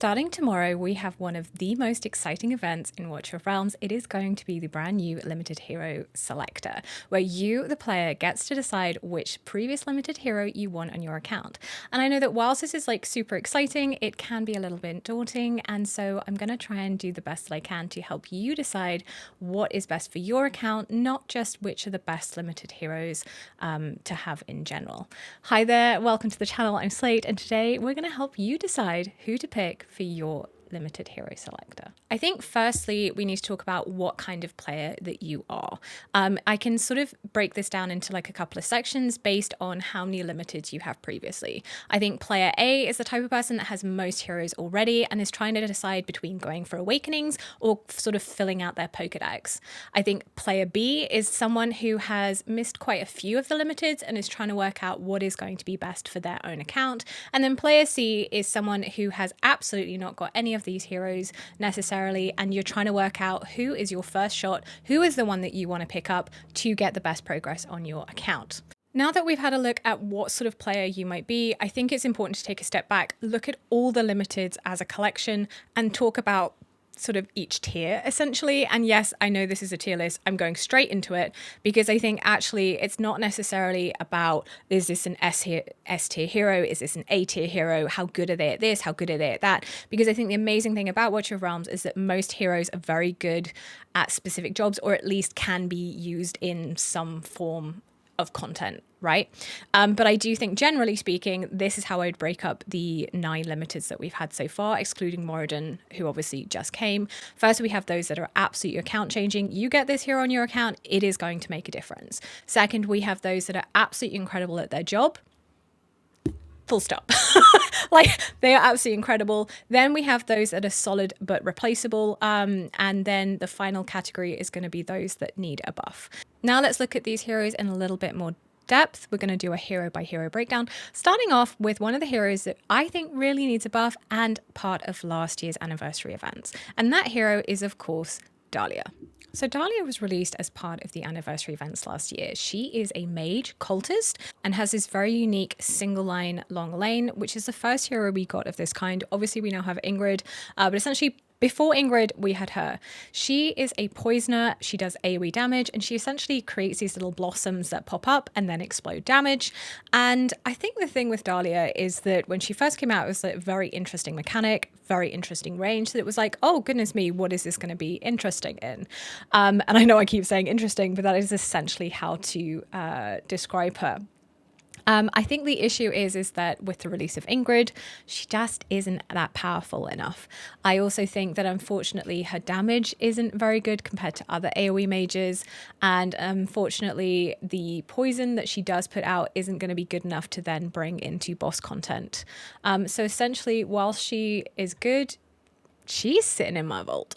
Starting tomorrow, we have one of the most exciting events in Watcher of Realms. It is going to be the brand new Limited Hero Selector, where you, the player, gets to decide which previous Limited Hero you want on your account. And I know that whilst this is like super exciting, it can be a little bit daunting. And so I'm going to try and do the best that I can to help you decide what is best for your account, not just which are the best Limited Heroes to have in general. Hi there, welcome to the channel. I'm Slate, and today we're going to help you decide who to pick for your Limited Hero Selector. I think firstly, we need to talk about what kind of player that you are. I can sort of break this down into like a couple of sections based on how many limiteds you have previously. I think player A is the type of person that has most heroes already and is trying to decide between going for awakenings or sort of filling out their Pokedex. I think player B is someone who has missed quite a few of the limiteds and is trying to work out what is going to be best for their own account. And then player C is someone who has absolutely not got any of these heroes necessarily, and you're trying to work out who is your first shot, who is the one that you want to pick up to get the best progress on your account. Now that we've had a look at what sort of player you might be, I think it's important to take a step back, look at all the limiteds as a collection and talk about sort of each tier essentially. And yes, I know this is a tier list. I'm going straight into it because I think actually it's not necessarily about, is this an S tier hero? Is this an A tier hero? How good are they at this? How good are they at that? Because I think the amazing thing about Watcher of Realms is that most heroes are very good at specific jobs, or at least can be used in some form of content, right? But I do think generally speaking, this is how I would break up the 9 limiteds that we've had so far, excluding Moradin, who obviously just came. First, we have those that are absolutely account changing. You get this hero on your account, it is going to make a difference. Second, we have those that are absolutely incredible at their job. Full stop. Like, they are absolutely incredible. Then we have those that are solid but replaceable. And then the final category is going to be those that need a buff. Now let's look at these heroes in a little bit more depth. We're going to do a hero by hero breakdown, starting off with one of the heroes that I think really needs a buff and part of last year's anniversary events. And that hero is, of course, Dahlia. So Dahlia was released as part of the anniversary events last year. She is a mage cultist and has this very unique single line long lane, which is the first hero we got of this kind. Obviously, we now have Ingrid, but essentially before Ingrid, we had her. She is a poisoner, she does AoE damage, and she essentially creates these little blossoms that pop up and then explode damage. And I think the thing with Dahlia is that when she first came out, it was a very interesting mechanic, very interesting range, that it was like, oh goodness me, what is this going to be interesting in? And I know I keep saying interesting, but that is essentially how to describe her. I think the issue is that with the release of Ingrid, she just isn't that powerful enough. I also think that unfortunately her damage isn't very good compared to other AoE mages, and unfortunately the poison that she does put out isn't going to be good enough to then bring into boss content. So essentially, while she is good, she's sitting in my vault.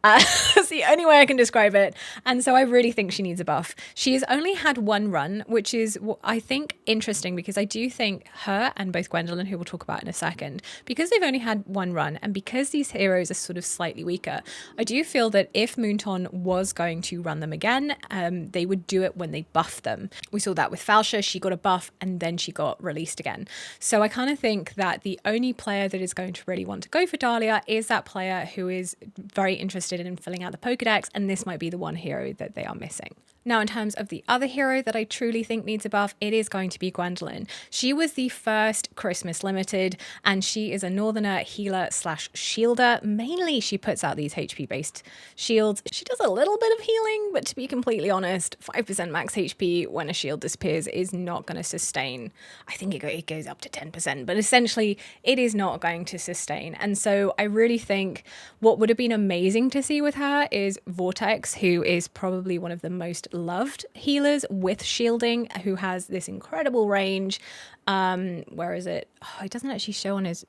That's the only way I can describe it. And so I really think she needs a buff. She has only had one run, which is, I think, interesting because I do think her and both Gwendolyn, who we'll talk about in a second, because they've only had one run and because these heroes are sort of slightly weaker, I do feel that if Moonton was going to run them again, they would do it when they buff them. We saw that with Falcia. She got a buff and then she got released again. So I kind of think that the only player that is going to really want to go for Dahlia is that player who is very interested in filling out the Pokedex, and this might be the one hero that they are missing. Now, in terms of the other hero that I truly think needs a buff, it is going to be Gwendolyn. She was the first Christmas limited, and she is a northerner healer slash shielder. Mainly, she puts out these HP-based shields. She does a little bit of healing, but to be completely honest, 5% max HP when a shield disappears is not going to sustain. I think it goes up to 10%, but essentially, it is not going to sustain. And so I really think what would have been amazing to see with her is Vortex, who is probably one of the most loved healers with shielding, who has this incredible range. Where is it? Oh, it doesn't actually show on his,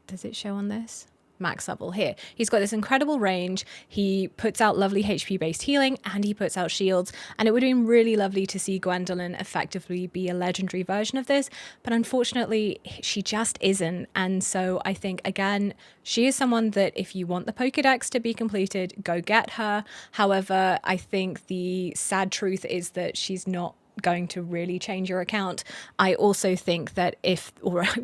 does it show on this? Max level here. He's got this incredible range. He puts out lovely HP based healing and he puts out shields. And it would have been really lovely to see Gwendolyn effectively be a legendary version of this. But unfortunately, she just isn't. And so I think, again, she is someone that if you want the Pokedex to be completed, go get her. However, I think the sad truth is that she's not going to really change your account. I also think that I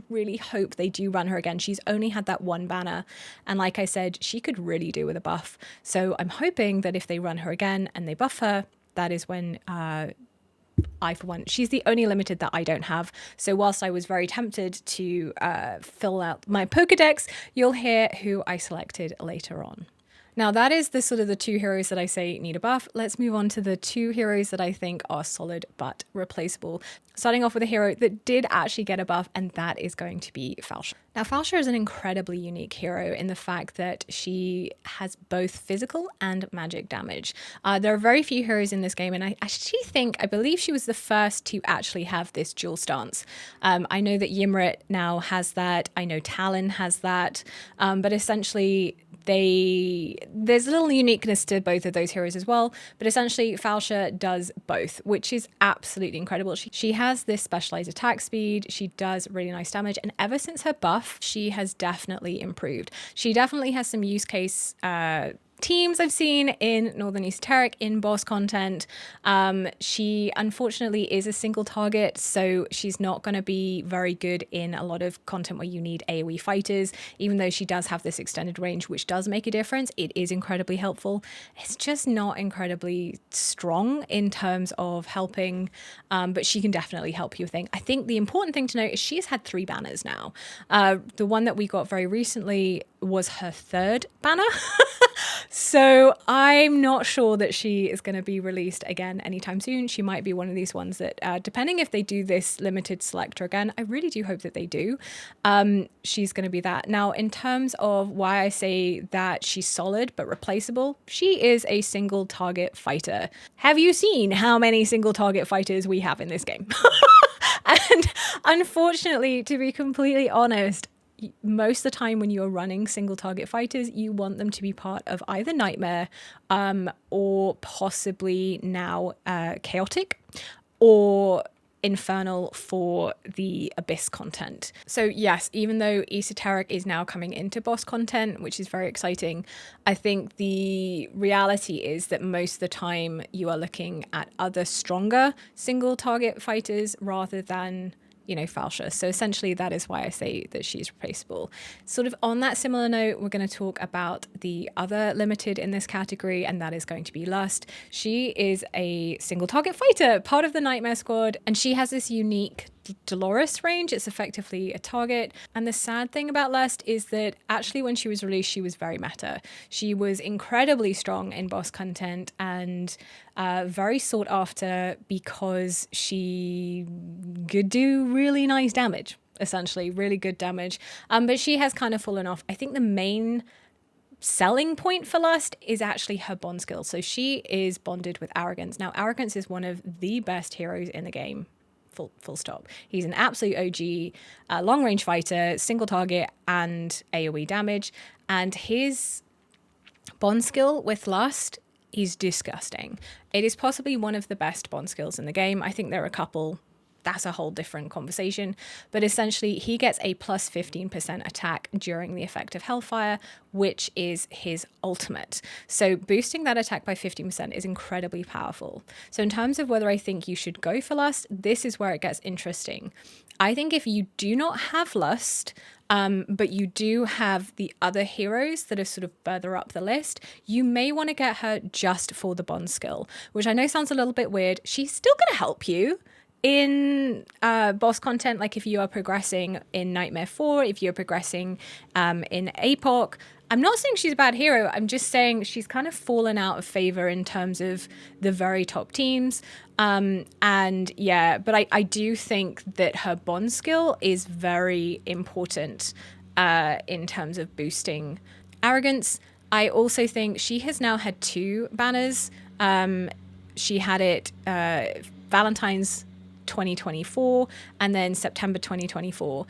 really hope they do run her again. She's only had that one banner. And like I said, she could really do with a buff. So I'm hoping that if they run her again and they buff her, that is when for one, she's the only limited that I don't have. So whilst I was very tempted to fill out my Pokedex, you'll hear who I selected later on. Now that is the sort of the two heroes that I say need a buff. Let's move on to the two heroes that I think are solid but replaceable. Starting off with a hero that did actually get a buff, and that is going to be Falcia. Now Falcia is an incredibly unique hero in the fact that she has both physical and magic damage. There are very few heroes in this game, and I believe she was the first to actually have this dual stance. I know that Ymrit now has that. I know Talon has that, but essentially there's a little uniqueness to both of those heroes as well, but essentially Falcia does both, which is absolutely incredible. She has this specialized attack speed, she does really nice damage, and ever since her buff, she has definitely improved. She definitely has some use case teams I've seen in Northern Esoteric in boss content. She unfortunately is a single target, so she's not going to be very good in a lot of content where you need AoE fighters. Even though she does have this extended range, which does make a difference, it is incredibly helpful. It's just not incredibly strong in terms of helping, but she can definitely help you. I think the important thing to note is she has had 3 banners now. The one that we got very recently was her 3rd banner. So I'm not sure that she is going to be released again anytime soon. She might be one of these ones that, depending if they do this limited selector again, I really do hope that they do. She's going to be that. Now, in terms of why I say that she's solid but replaceable, she is a single target fighter. Have you seen how many single target fighters we have in this game? And unfortunately, to be completely honest, most of the time when you're running single target fighters, you want them to be part of either Nightmare or possibly now Chaotic or Infernal for the Abyss content. So yes, even though Esoteric is now coming into boss content, which is very exciting, I think the reality is that most of the time you are looking at other stronger single target fighters rather than Falcia. So essentially that is why I say that she's replaceable. Sort of on that similar note, we're going to talk about the other limited in this category, and that is going to be Lust. She is a single target fighter, part of the Nightmare Squad, and she has this unique Dolores range. It's effectively a target. And the sad thing about Lust is that actually when she was released, she was very meta. She was incredibly strong in boss content and very sought after because she could do really nice damage, essentially really good damage. But she has kind of fallen off. I think the main selling point for Lust is actually her bond skill. So she is bonded with Arrogance. Now, Arrogance is one of the best heroes in the game. Full stop. He's an absolute OG, long range fighter, single target and AoE damage. And his bond skill with Lust is disgusting. It is possibly one of the best bond skills in the game. I think there are a couple. That's a whole different conversation. But essentially, he gets a plus 15% attack during the effect of Hellfire, which is his ultimate. So boosting that attack by 15% is incredibly powerful. So in terms of whether I think you should go for Lust, this is where it gets interesting. I think if you do not have Lust, but you do have the other heroes that are sort of further up the list, you may want to get her just for the bond skill, which I know sounds a little bit weird. She's still going to help you in boss content, like if you are progressing in Nightmare 4, if you're progressing in APOC. I'm not saying she's a bad hero. I'm just saying she's kind of fallen out of favor in terms of the very top teams. And yeah, but I do think that her bond skill is very important in terms of boosting Arrogance. I also think she has now had 2 banners. She had it Valentine's 2024 and then September 2024.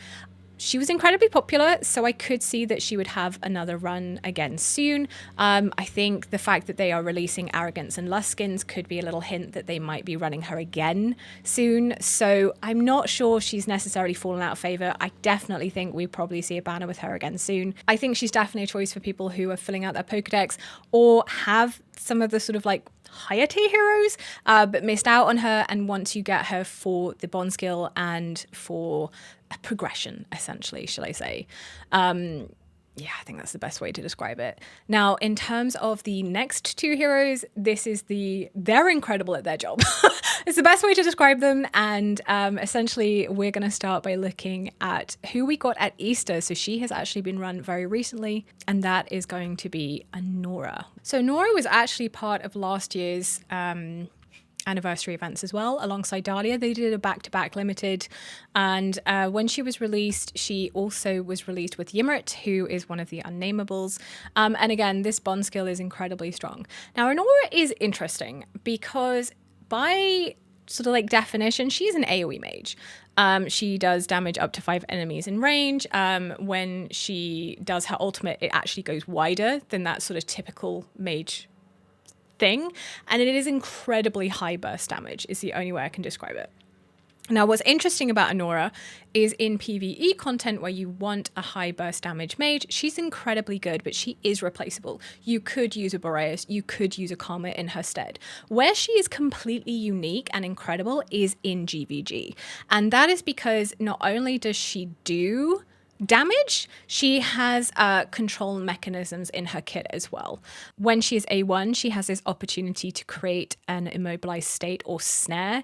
She was incredibly popular, so I could see that she would have another run again soon. I think the fact that they are releasing Arrogance and Lust skins could be a little hint that they might be running her again soon. So I'm not sure she's necessarily fallen out of favor. I definitely think we probably see a banner with her again soon. I think she's definitely a choice for people who are filling out their Pokedex or have some of the sort of like higher tier heroes, but missed out on her and want to get her for the bond skill and for a progression, essentially, shall I say. Yeah, I think that's the best way to describe it. Now, in terms of the next two heroes, they're incredible at their job. It's the best way to describe them. And essentially, we're going to start by looking at who we got at Easter. So she has actually been run very recently, and that is going to be Anora. So Anora was actually part of last year's anniversary events as well, alongside Dahlia. They did a back-to-back limited, and when she was released, she also was released with Ymrit, who is one of the unnamables, and again, this bond skill is incredibly strong. Now, Anora is interesting because by sort of like definition, she's an AoE mage. She does damage up to 5 enemies in range. When she does her ultimate, it actually goes wider than that sort of typical mage thing, and it is incredibly high burst damage is the only way I can describe it. Now, what's interesting about Anora is in PvE content where you want a high burst damage mage, she's incredibly good, but she is replaceable. You could use a Boreas, you could use a Karma in her stead. Where she is completely unique and incredible is in GVG. And that is because not only does she do damage, she has control mechanisms in her kit as well. When she is A1, she has this opportunity to create an immobilized state or snare,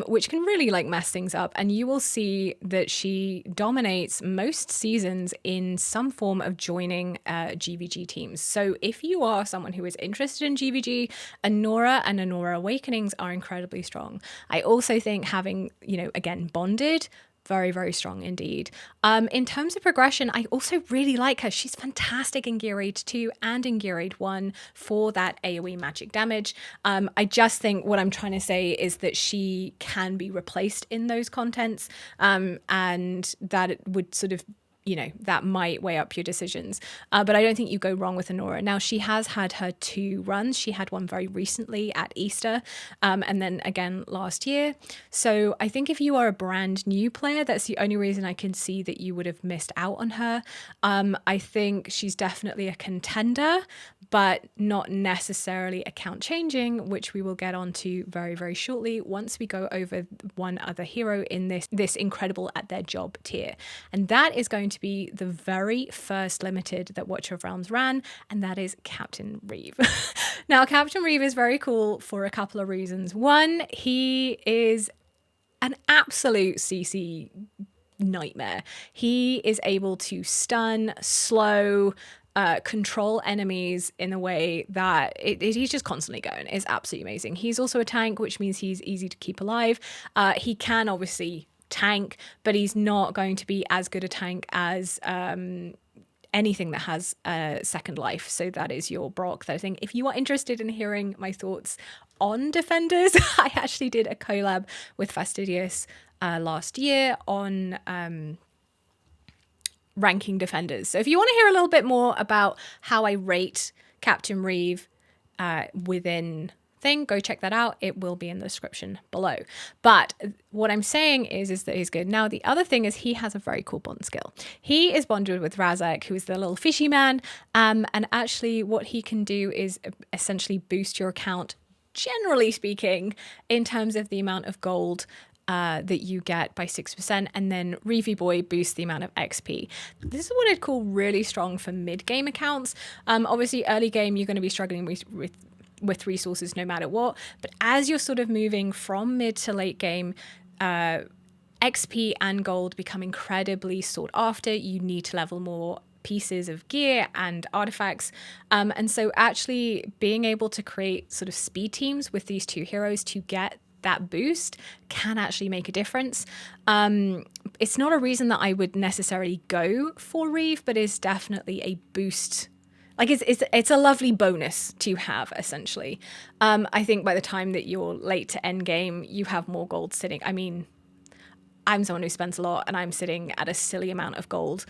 which can really like mess things up. And you will see that she dominates most seasons in some form of joining GVG teams. So if you are someone who is interested in GVG, Anora and Anora Awakenings are incredibly strong. I also think having, again, bonded, very, very strong indeed. In terms of progression, I also really like her. She's fantastic in Gear Aid 2 and in Gear Aid 1 for that AoE magic damage. I just think what I'm trying to say is that she can be replaced in those contents, and that it would sort of, that might weigh up your decisions. But I don't think you go wrong with Anora. Now, she has had her 2 runs. She had one very recently at Easter, and then again last year. So I think if you are a brand new player, that's the only reason I can see that you would have missed out on her. I think she's definitely a contender, but not necessarily account changing, which we will get onto very, very shortly once we go over one other hero in this incredible at their job tier. And that is going to be the very first limited that Watcher of Realms ran, and that is Captain Reve. Now, Captain Reve is very cool for a couple of reasons. One, he is an absolute CC nightmare. He is able to stun, slow, control enemies in a way that he's just constantly going. It's absolutely amazing. He's also a tank, which means he's easy to keep alive. He can obviously tank, but he's not going to be as good a tank as anything that has a second life. So that is your Brock. That I think if you are interested in hearing my thoughts on defenders, I actually did a collab with Fastidious last year on ranking defenders. So if you want to hear a little bit more about how I rate Captain Reve within thing, go check that out. It will be in the description below. But what I'm saying is that he's good. Now, the other thing is he has a very cool bond skill. He is bonded with Razak, who is the little fishy man. And actually what he can do is essentially boost your account, generally speaking, in terms of the amount of gold that you get by 6%, and then Revy Boy boosts the amount of XP. This is what I'd call really strong for mid-game accounts. Obviously, early game, you're going to be struggling with resources no matter what, but as you're sort of moving from mid to late game, XP and gold become incredibly sought after. You need to level more pieces of gear and artifacts, and so actually being able to create sort of speed teams with these two heroes to get that boost can actually make a difference. It's not a reason that I would necessarily go for Reve, but it's definitely a boost. Like it's a lovely bonus to have, essentially. I think by the time that you're late to end game, you have more gold sitting. I mean, I'm someone who spends a lot, and I'm sitting at a silly amount of gold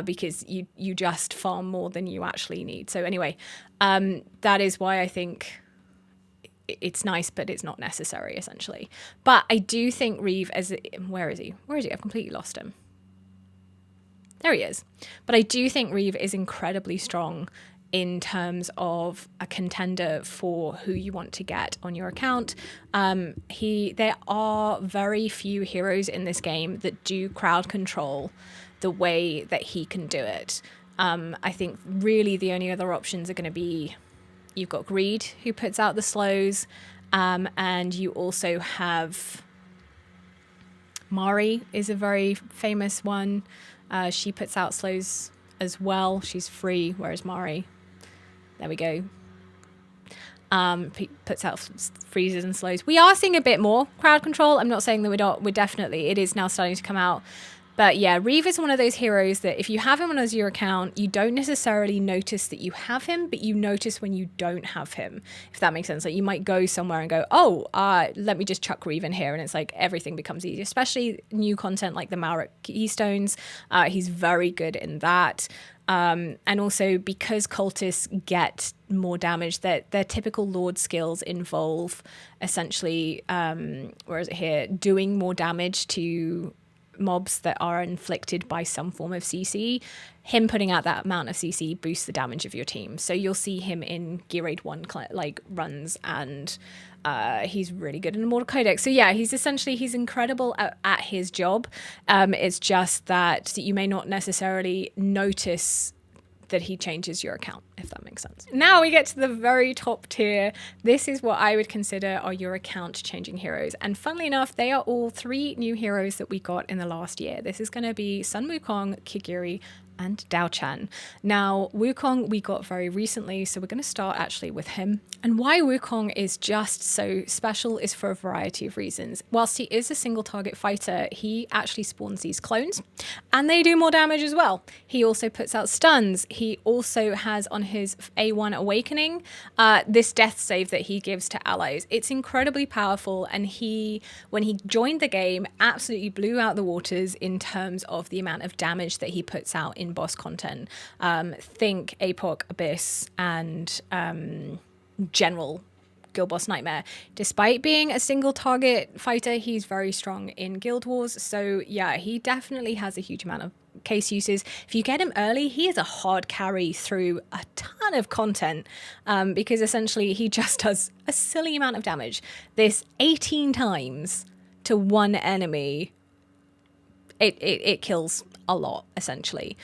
because you just farm more than you actually need. So anyway, that is why I think it's nice, but it's not necessary, essentially. But I do think Reve, where is he? I've completely lost him. There he is. But I do think Reve is incredibly strong in terms of a contender for who you want to get on your account. There are very few heroes in this game that do crowd control the way that he can do it. I think really the only other options are going to be, you've got Greed, who puts out the slows, and you also have Mari is a very famous one. She puts out slows as well. She's free, whereas Mari, there we go, puts out freezes and slows. We are seeing a bit more crowd control. I'm not saying that we're not. We're definitely, it is now starting to come out. But yeah, Reve is one of those heroes that if you have him on as your account, you don't necessarily notice that you have him, but you notice when you don't have him, if that makes sense. Like you might go somewhere and go, oh, let me just chuck Reve in here. And it's like everything becomes easy, especially new content like the Malric Keystones. He's very good in that. And also because cultists get more damage, their typical Lord skills involve essentially, where is it here, doing more damage to mobs that are inflicted by some form of CC. Him putting out that amount of CC boosts the damage of your team. So you'll see him in Gear Raid 1 like runs, and he's really good in the Immortal Codex. So yeah, he's incredible at his job. It's just that you may not necessarily notice that he changes your account, if that makes sense. Now we get to the very top tier. This is what I would consider are your account changing heroes. And funnily enough, they are all 3 new heroes that we got in the last year. This is going to be Sun Wukong, Kigiri, and Diao Chan. Now, Wukong we got very recently, so we're going to start actually with him. And why Wukong is just so special is for a variety of reasons. Whilst he is a single target fighter, he actually spawns these clones, and they do more damage as well. He also puts out stuns. He also has on his A1 Awakening, this death save that he gives to allies. It's incredibly powerful, and when he joined the game, absolutely blew out the waters in terms of the amount of damage that he puts out in boss content. Think Apoc, Abyss, and general Guild Boss Nightmare. Despite being a single target fighter, he's very strong in Guild Wars. So yeah, he definitely has a huge amount of case uses. If you get him early, he is a hard carry through a ton of content, because essentially he just does a silly amount of damage. This 18 times to one enemy, it kills a lot, essentially.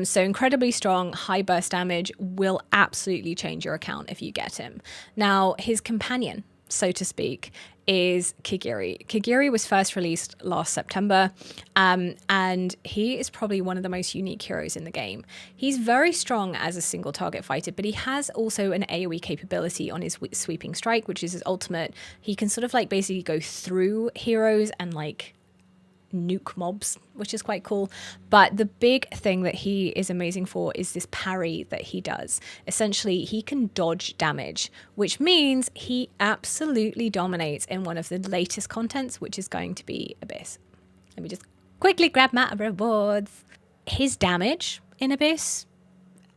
So incredibly strong, high burst damage, will absolutely change your account if you get him. Now, his companion, so to speak, is Kigiri. Kigiri was first released last September, and he is probably one of the most unique heroes in the game. He's very strong as a single target fighter, but he has also an AoE capability on his sweeping strike, which is his ultimate. He can sort of like basically go through heroes and like nuke mobs, which is quite cool. But the big thing that he is amazing for is this parry that he does. Essentially, he can dodge damage, which means he absolutely dominates in one of the latest contents, which is going to be Abyss. Let me just quickly grab my rewards. His damage in Abyss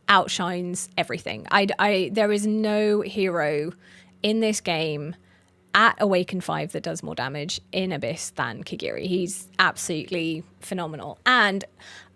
outshines everything. There is no hero in this game at Awaken 5 that does more damage in Abyss than Kigiri. He's absolutely phenomenal. And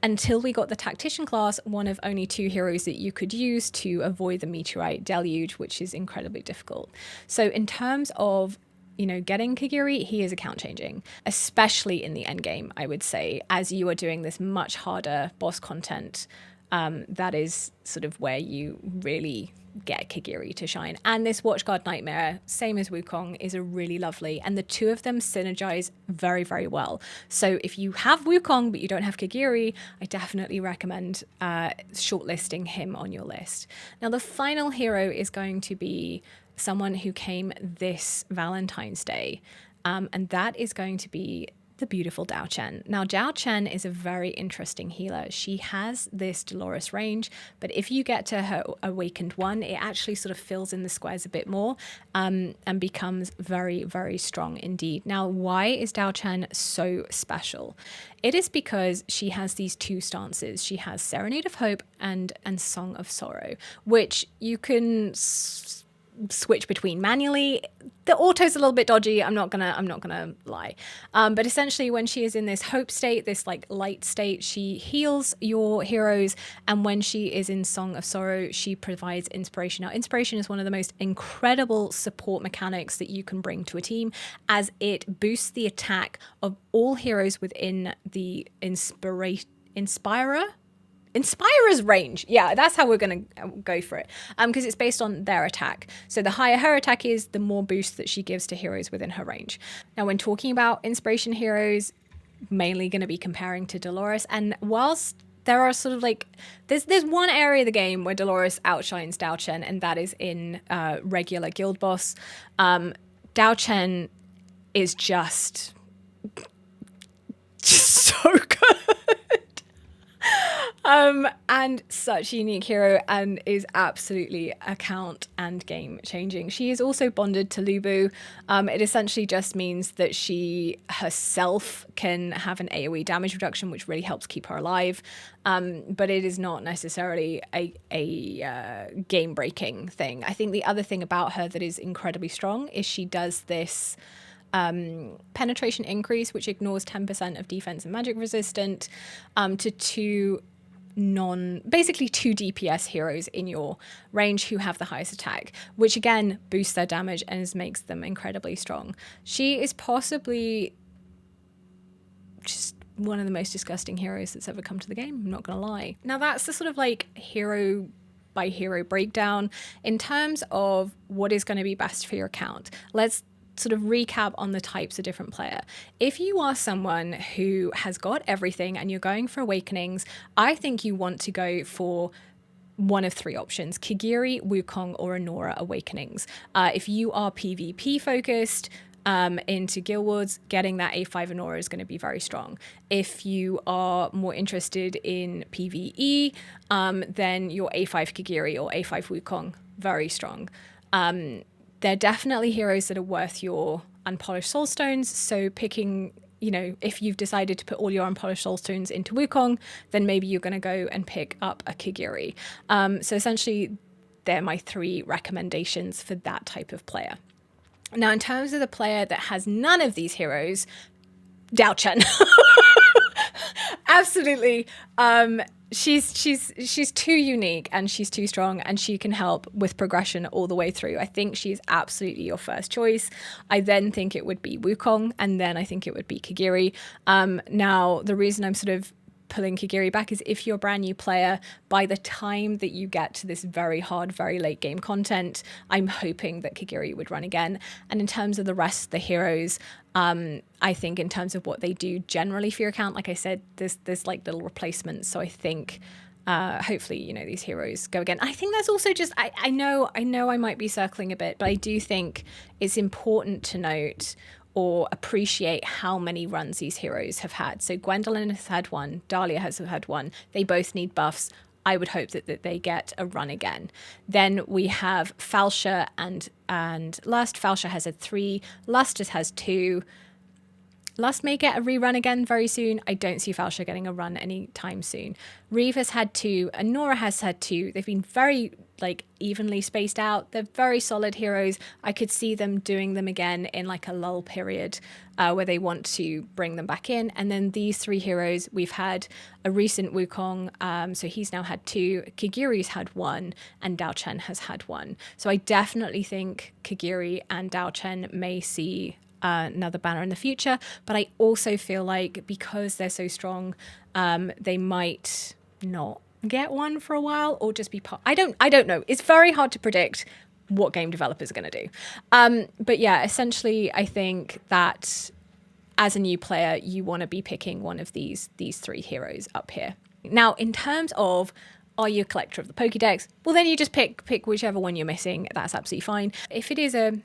until we got the Tactician class, one of only 2 heroes that you could use to avoid the Meteorite Deluge, which is incredibly difficult. So in terms of, getting Kigiri, he is account changing, especially in the end game, I would say, as you are doing this much harder boss content. That is sort of where you really get Kigiri to shine. And this Watchguard Nightmare, same as Wukong, is a really lovely, and the 2 of them synergize very, very well. So if you have Wukong but you don't have Kigiri, I definitely recommend shortlisting him on your list. Now the final hero is going to be someone who came this Valentine's Day, and that is going to be the beautiful Diao Chan. Now, Diao Chan is a very interesting healer. She has this Dolores range, but if you get to her Awakened 1, it actually sort of fills in the squares a bit more, and becomes very, very strong indeed. Now, why is Diao Chan so special? It is because she has these 2 stances. She has Serenade of Hope and Song of Sorrow, which you can switch between manually. The auto's a little bit dodgy. I'm not gonna lie. But essentially, when she is in this hope state, this like light state, she heals your heroes. And when she is in Song of Sorrow, she provides inspiration. Now, inspiration is one of the most incredible support mechanics that you can bring to a team, as it boosts the attack of all heroes within the Inspirer's range. Yeah, that's how we're going to go for it. Because it's based on their attack. So the higher her attack is, the more boost that she gives to heroes within her range. Now, when talking about inspiration heroes, mainly going to be comparing to Dolores. And whilst there are sort of like, there's one area of the game where Dolores outshines Diao Chan, and that is in regular guild boss. Diao Chan is just so good. And such a unique hero, and is absolutely account and game changing. She is also bonded to Lubu. It essentially just means that she herself can have an AoE damage reduction, which really helps keep her alive. But it is not necessarily a game breaking thing. I think the other thing about her that is incredibly strong is she does this penetration increase, which ignores 10% of defense and magic resistant to two DPS heroes in your range who have the highest attack, which again boosts their damage and makes them incredibly strong. She is possibly just one of the most disgusting heroes that's ever come to the game, I'm not gonna lie. Now, that's the sort of like hero by hero breakdown. In terms of what is going to be best for your account, let's sort of recap on the types of different player. If you are someone who has got everything and you're going for awakenings, I think you want to go for one of three options: Kigiri, Wukong, or Anora awakenings. If you are PvP focused into Guild Wars, getting that A5 Anora is going to be very strong. If you are more interested in PvE, then your A5 Kigiri or A5 Wukong, very strong. They're definitely heroes that are worth your unpolished soul stones. So picking, if you've decided to put all your unpolished soul stones into Wukong, then maybe you're going to go and pick up a Kigiri. So essentially, they're my three recommendations for that type of player. Now, in terms of the player that has none of these heroes, Diao Chan. Absolutely. She's too unique, and she's too strong, and she can help with progression all the way through. I think she's absolutely your first choice. I then think it would be Wukong, and then I think it would be Kigiri. Now, the reason I'm sort of pulling Kigiri back is if you're a brand new player, by the time that you get to this very hard, very late game content, I'm hoping that Kigiri would run again. And in terms of the rest of the heroes, I think in terms of what they do generally for your account, like I said, there's like little replacements. So I think hopefully, these heroes go again. I think that's also just, I know I might be circling a bit, but I do think it's important to note or appreciate how many runs these heroes have had. So Gwendolyn has had one, Dahlia has had one. They both need buffs. I would hope that they get a run again. Then we have Falcia and Lust. Falcia has had 3. Lust has 2. Lust may get a rerun again very soon. I don't see Falcia getting a run anytime soon. Reve has had 2. Anora has had 2. They've been very evenly spaced out. They're very solid heroes. I could see them doing them again in a lull period where they want to bring them back in. And then these 3 heroes, we've had a recent Wukong, so he's now had 2. Kigiri's had 1, and Diao Chan has had 1. So I definitely think Kigiri and Diao Chan may see another banner in the future, but I also feel like because they're so strong, they might not get one for a while, or just be part. I don't know. It's very hard to predict what game developers are going to do. But yeah, essentially, I think that as a new player, you want to be picking one of these 3 heroes up here. Now, in terms of, are you a collector of the Pokédex? Well, then you just pick whichever one you're missing. That's absolutely fine. If it is a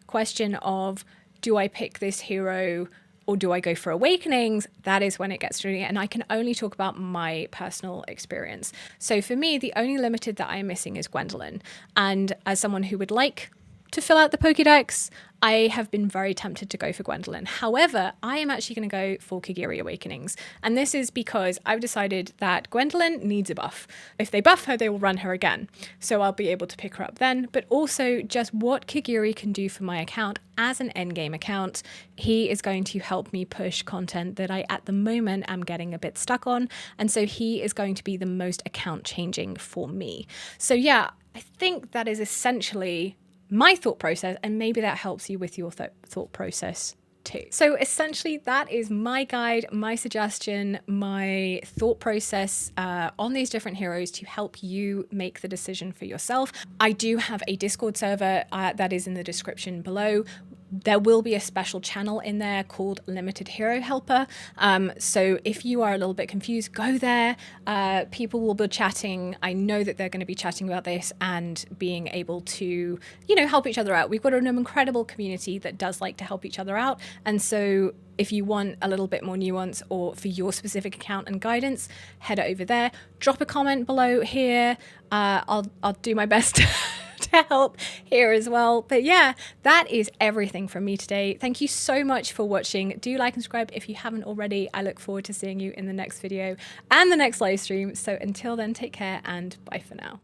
question of, do I pick this hero or do I go for awakenings? That is when it gets tricky, and I can only talk about my personal experience. So for me, the only limited that I am missing is Gwendolyn. And as someone who would like to fill out the Pokédex, I have been very tempted to go for Gwendolyn. However, I am actually going to go for Kigiri Awakenings. And this is because I've decided that Gwendolyn needs a buff. If they buff her, they will run her again. So I'll be able to pick her up then. But also just what Kigiri can do for my account as an endgame account. He is going to help me push content that I, at the moment, am getting a bit stuck on. And so he is going to be the most account changing for me. So yeah, I think that is essentially my thought process, and maybe that helps you with your thought process too. So essentially that is my guide, my suggestion, my thought process on these different heroes to help you make the decision for yourself. I do have a Discord server that is in the description below. There will be a special channel in there called Limited Hero Helper. So if you are a little bit confused, go there. People will be chatting. I know that they're going to be chatting about this and being able to, you know, help each other out. We've got an incredible community that does like to help each other out. And so if you want a little bit more nuance or for your specific account and guidance, head over there. Drop a comment below here. I'll do my best to help here as well. But yeah, that is everything from me today. Thank you so much for watching. Do like and subscribe if you haven't already. I look forward to seeing you in the next video and the next live stream. So until then, take care and bye for now.